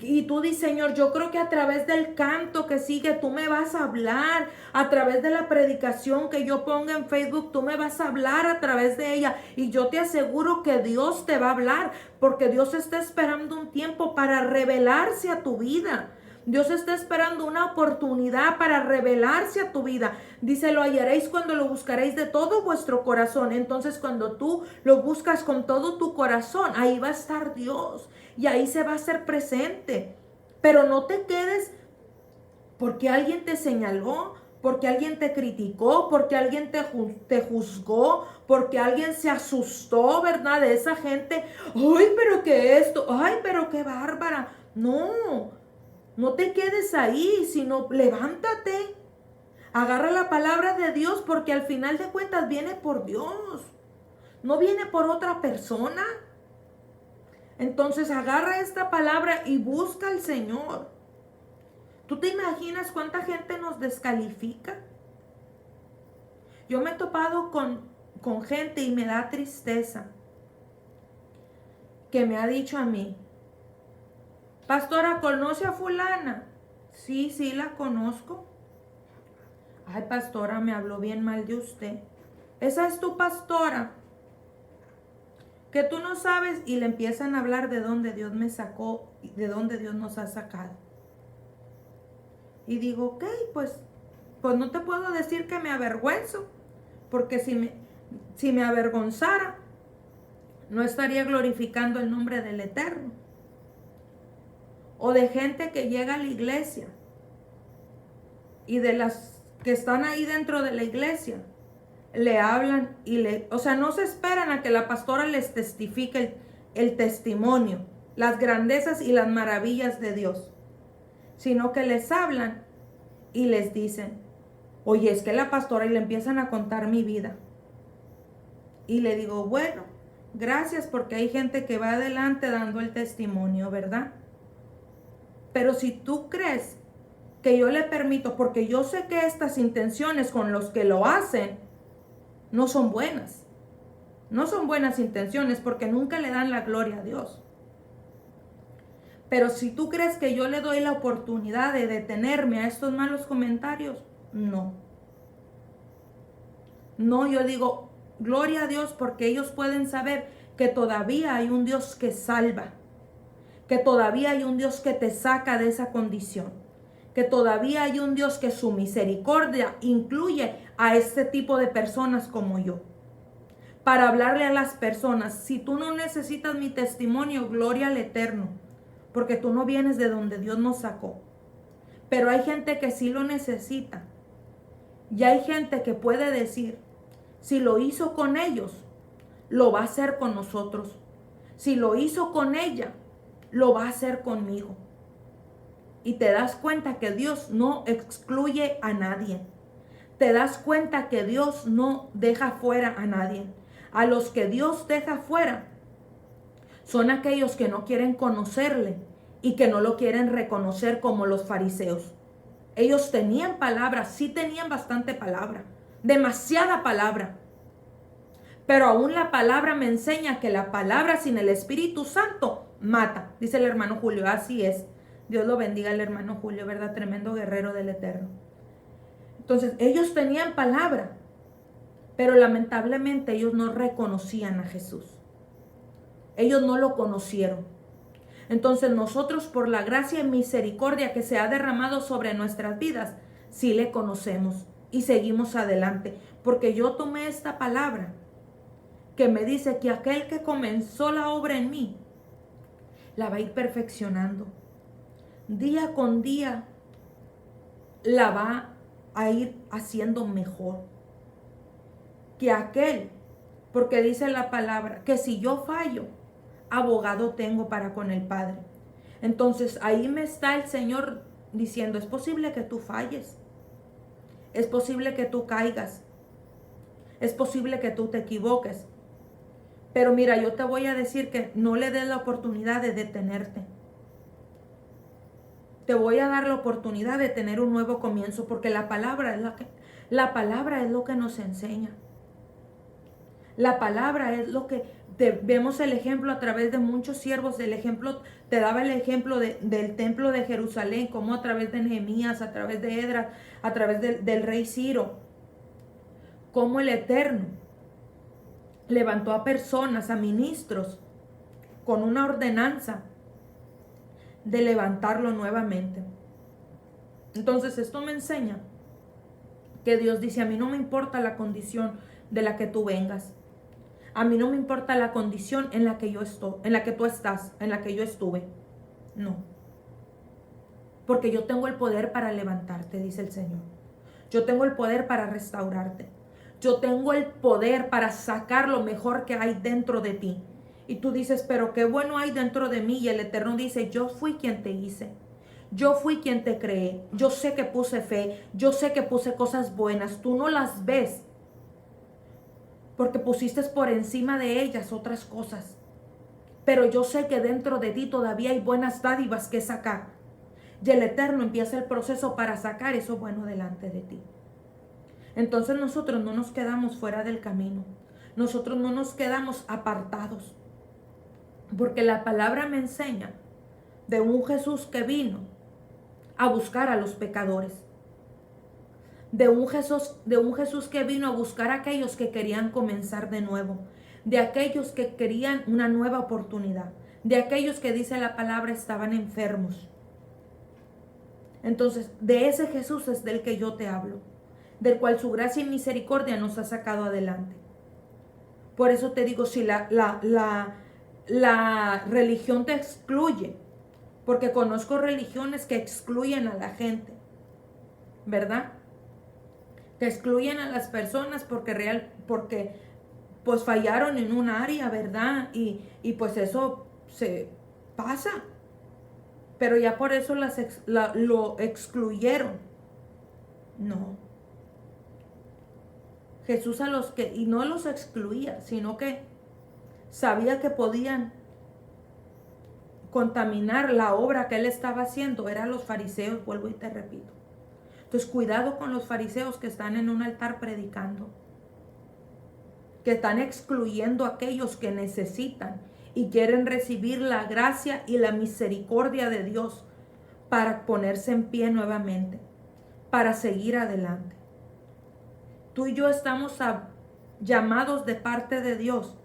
y tú dices, Señor, yo creo que a través del canto que sigue tú me vas a hablar, a través de la predicación que yo ponga en Facebook, tú me vas a hablar a través de ella. Y yo te aseguro que Dios te va a hablar, porque Dios está esperando un tiempo para revelarse a tu vida, Dios está esperando una oportunidad para revelarse a tu vida. Dice, lo hallaréis cuando lo buscaréis de todo vuestro corazón. Entonces, cuando tú lo buscas con todo tu corazón, ahí va a estar Dios y ahí se va a hacer presente. Pero no te quedes porque alguien te señaló, porque alguien te criticó, porque alguien te juzgó, porque alguien se asustó, ¿verdad? De esa gente. Ay, pero qué esto, ay, pero qué bárbara. No, no te quedes ahí, sino levántate. Agarra la palabra de Dios porque al final de cuentas viene por Dios. No viene por otra persona. Entonces agarra esta palabra y busca al Señor. ¿Tú te imaginas cuánta gente nos descalifica? Yo me he topado con gente y me da tristeza que me ha dicho a mí, pastora, ¿conoce a fulana? Sí, sí, la conozco. Ay, pastora, me habló bien mal de usted. Esa es tu pastora. Que tú no sabes, y le empiezan a hablar de dónde Dios me sacó, de dónde Dios nos ha sacado. Y digo, ok, pues no te puedo decir que me avergüenzo, porque si me avergonzara, no estaría glorificando el nombre del Eterno. O de gente que llega a la iglesia y de las que están ahí dentro de la iglesia, le hablan o sea, no se esperan a que la pastora les testifique el testimonio, las grandezas y las maravillas de Dios, sino que les hablan y les dicen, oye, es que la pastora, y le empiezan a contar mi vida. Y le digo, bueno, gracias, porque hay gente que va adelante dando el testimonio, ¿verdad? Pero si tú crees que yo le permito, porque yo sé que estas intenciones con los que lo hacen no son buenas. No son buenas intenciones porque nunca le dan la gloria a Dios. Pero si tú crees que yo le doy la oportunidad de detenerme a estos malos comentarios, no. No, yo digo, gloria a Dios, porque ellos pueden saber que todavía hay un Dios que salva, que todavía hay un Dios que te saca de esa condición, que todavía hay un Dios que su misericordia incluye a este tipo de personas como yo. Para hablarle a las personas, si tú no necesitas mi testimonio, gloria al Eterno, porque tú no vienes de donde Dios nos sacó. Pero hay gente que sí lo necesita. Y hay gente que puede decir, si lo hizo con ellos, lo va a hacer con nosotros. Si lo hizo con ella, lo va a hacer conmigo. Y te das cuenta que Dios no excluye a nadie. Te das cuenta que Dios no deja fuera a nadie. A los que Dios deja fuera son aquellos que no quieren conocerle y que no lo quieren reconocer, como los fariseos. Ellos tenían palabra, sí tenían bastante palabra, demasiada palabra. Pero aún la palabra me enseña que la palabra sin el Espíritu Santo mata. Dice el hermano Julio, así es. Dios lo bendiga el hermano Julio, ¿verdad? Tremendo guerrero del Eterno. Entonces, ellos tenían palabra, pero lamentablemente ellos no reconocían a Jesús. Ellos no lo conocieron. Entonces nosotros, por la gracia y misericordia que se ha derramado sobre nuestras vidas, sí le conocemos y seguimos adelante. Porque yo tomé esta palabra que me dice que aquel que comenzó la obra en mí, la va a ir perfeccionando. Día con día la va a ir haciendo mejor. Que aquel, porque dice la palabra, que si yo fallo, abogado tengo para con el Padre. Entonces ahí me está el Señor diciendo, es posible que tú falles, es posible que tú caigas, es posible que tú te equivoques, pero mira, yo te voy a decir que no le des la oportunidad de detenerte. Te voy a dar la oportunidad de tener un nuevo comienzo, porque la palabra es lo que nos enseña. La palabra es lo que vemos el ejemplo a través de muchos siervos. Del ejemplo, te daba el ejemplo del templo de Jerusalén, como a través de Nehemías, a través de Edras, a través del rey Ciro, como el Eterno levantó a personas, a ministros, con una ordenanza de levantarlo nuevamente. Entonces esto me enseña que Dios dice, a mí no me importa la condición de la que tú vengas. A mí no me importa la condición en la que yo estoy, en la que tú estás, en la que yo estuve. No. Porque yo tengo el poder para levantarte, dice el Señor. Yo tengo el poder para restaurarte. Yo tengo el poder para sacar lo mejor que hay dentro de ti. Y tú dices, pero qué bueno hay dentro de mí. Y el Eterno dice, yo fui quien te hice. Yo fui quien te creé. Yo sé que puse fe. Yo sé que puse cosas buenas. Tú no las ves. Porque pusiste por encima de ellas otras cosas. Pero yo sé que dentro de ti todavía hay buenas dádivas que sacar. Y el Eterno empieza el proceso para sacar eso bueno delante de ti. Entonces nosotros no nos quedamos fuera del camino. Nosotros no nos quedamos apartados. Porque la palabra me enseña de un Jesús que vino a buscar a los pecadores. De un Jesús que vino a buscar a aquellos que querían comenzar de nuevo. De aquellos que querían una nueva oportunidad. De aquellos que, dice la palabra, estaban enfermos. Entonces, de ese Jesús es del que yo te hablo. Del cual su gracia y misericordia nos ha sacado adelante. Por eso te digo, si la religión te excluye, porque conozco religiones que excluyen a la gente, ¿verdad? Que excluyen a las personas porque pues fallaron en un área, ¿verdad? Y pues eso se pasa. Pero ya por eso lo excluyeron. No. Jesús y no los excluía, sino que sabía que podían contaminar la obra que él estaba haciendo. Eran los fariseos, vuelvo y te repito. Entonces cuidado con los fariseos que están en un altar predicando, que están excluyendo a aquellos que necesitan y quieren recibir la gracia y la misericordia de Dios para ponerse en pie nuevamente, para seguir adelante. Tú y yo estamos llamados de parte de Dios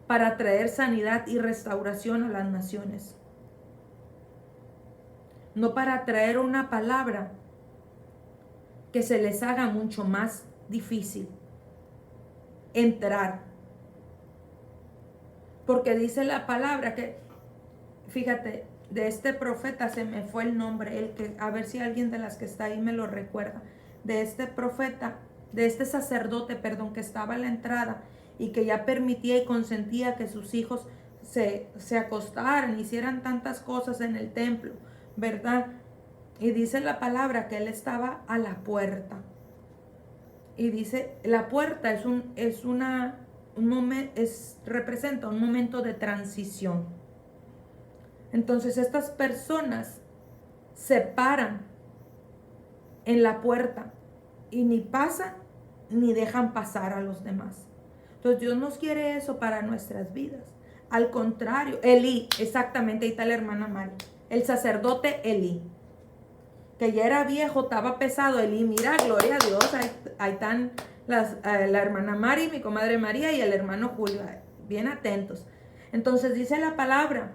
para traer sanidad y restauración a las naciones. No para traer una palabra que se les haga mucho más difícil entrar. Porque dice la palabra que, fíjate, de este profeta se me fue el nombre, a ver si alguien de las que está ahí me lo recuerda, de este profeta, de este sacerdote, que estaba a la entrada y que ya permitía y consentía que sus hijos se acostaran, hicieran tantas cosas en el templo, ¿verdad? Y dice la palabra que él estaba a la puerta. Y dice, la puerta representa un momento de transición. Entonces estas personas se paran en la puerta y ni pasan ni dejan pasar a los demás. Entonces Dios nos quiere eso para nuestras vidas. Al contrario, Elí, exactamente, ahí está la hermana Mari, el sacerdote Elí, que ya era viejo, estaba pesado. Elí, mira, gloria a Dios, ahí están la hermana Mari, mi comadre María y el hermano Julio, bien atentos. Entonces dice la palabra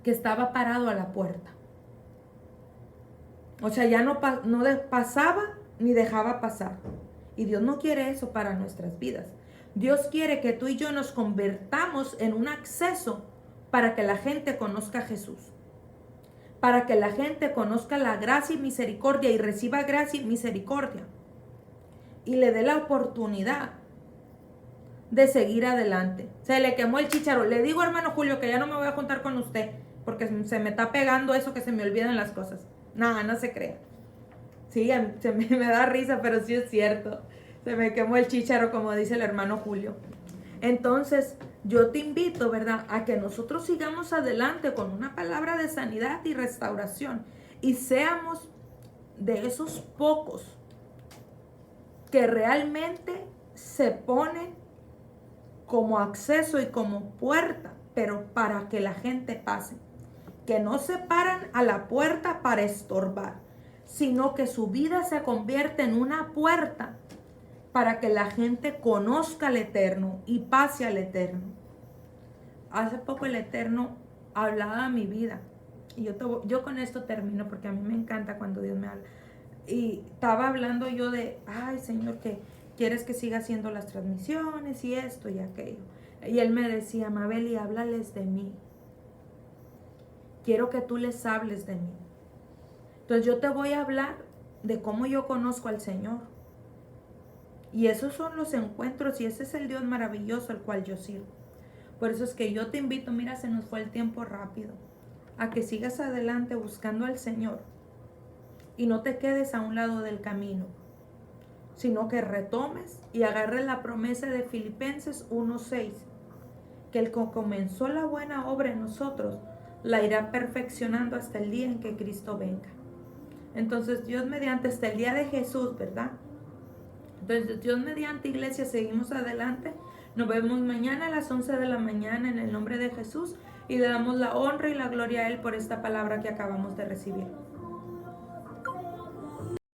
que estaba parado a la puerta. O sea, ya no pasaba ni dejaba pasar. Y Dios no quiere eso para nuestras vidas. Dios quiere que tú y yo nos convertamos en un acceso para que la gente conozca a Jesús. Para que la gente conozca la gracia y misericordia y reciba gracia y misericordia. Y le dé la oportunidad de seguir adelante. Se le quemó el chícharo. Le digo, hermano Julio, que ya no me voy a juntar con usted porque se me está pegando eso que se me olvidan las cosas. Nada, no se crea. Sí, me da risa, pero sí es cierto. Se me quemó el chícharo, como dice el hermano Julio. Entonces, yo te invito, ¿verdad?, a que nosotros sigamos adelante con una palabra de sanidad y restauración. Y seamos de esos pocos que realmente se ponen como acceso y como puerta, pero para que la gente pase. Que no se paran a la puerta para estorbar, sino que su vida se convierte en una puerta para que la gente conozca al Eterno y pase al Eterno. Hace poco el Eterno hablaba a mi vida Y yo con esto termino porque a mí me encanta cuando Dios me habla. Y estaba hablando yo de, ay Señor, que quieres que siga haciendo las transmisiones y esto y aquello. Y Él me decía, Mabel, y háblales de mí. Quiero que tú les hables de mí. Entonces yo te voy a hablar de cómo yo conozco al Señor. Y esos son los encuentros y ese es el Dios maravilloso al cual yo sirvo. Por eso es que yo te invito, mira, se nos fue el tiempo rápido, a que sigas adelante buscando al Señor y no te quedes a un lado del camino, sino que retomes y agarres la promesa de Filipenses 1:6, que el que comenzó la buena obra en nosotros la irá perfeccionando hasta el día en que Cristo venga. Entonces Dios mediante, hasta el día de Jesús, ¿verdad? Entonces Dios mediante, iglesia, seguimos adelante. Nos vemos mañana a las 11 de la mañana en el nombre de Jesús y le damos la honra y la gloria a Él por esta palabra que acabamos de recibir.